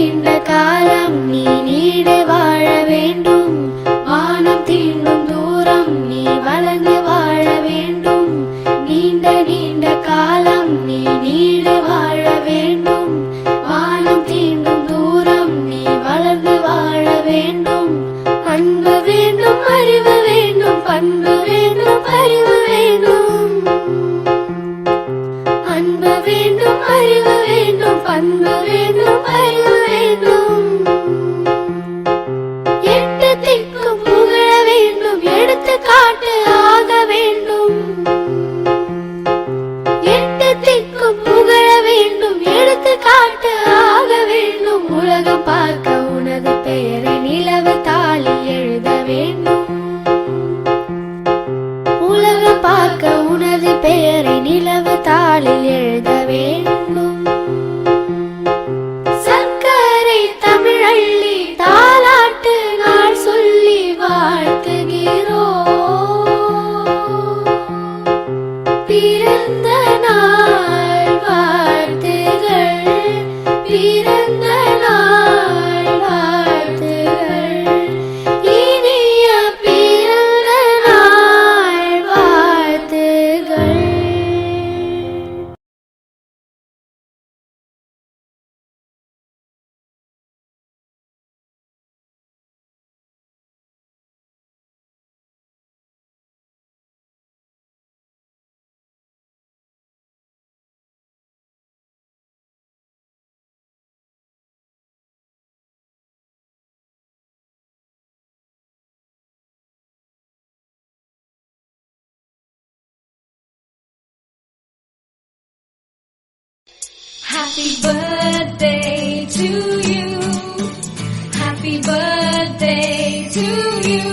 நீண்ட காலம் நீ நீடு வாழ வேண்டும். வானம் தீண்டும் தூரம் நீ வளர்ந்து வாழ வேண்டும். நீண்ட நீண்ட காலம் நீ நீடு வாழ வேண்டும். வானம் தீண்டும் தூரம் நீ வளர்ந்து வாழ வேண்டும். அன்பு வேண்டும், அறிவு வேண்டும், பண்பு வேண்டும், அறிவு வேண்டும். அன்பு வேண்டும், அறிவு வேண்டும், பண்பு வேண்டும், அறிவு வேண்டும். எட்டு திக்கும் புகழ வேண்டும், எடுத்துக்காட்டு ஆக வேண்டும். எட்டு திக்கும் புகழ வேண்டும், எடுத்துக்காட்டு ஆக வேண்டும். உலகம் பார்க்க உனது பெயரை நிலவு தாளில் எழுத வேண்டும். உலகம் பார்க்க உனது பெயரை நிலவு தாளில் எழுத வேண்டும். சர்க்கரை தமிழள்ளி தாலாட்டு நாள் சொல்லி வாழ்த்துகிறோம். பிறந்த நாள் வாழ்த்துகள், பிறந்த நாள் வாழ்த்துகள், இனிய பிறந்த நாள் வாழ்த்துகள். Happy birthday to you. Happy birthday to you.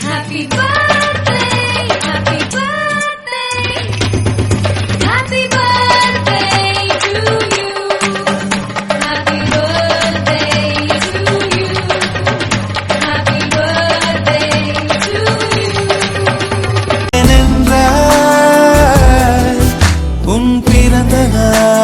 Happy birthday, happy birthday. Happy birthday to you. Happy birthday to you. Happy birthday to you. உன் பிறந்த நாள்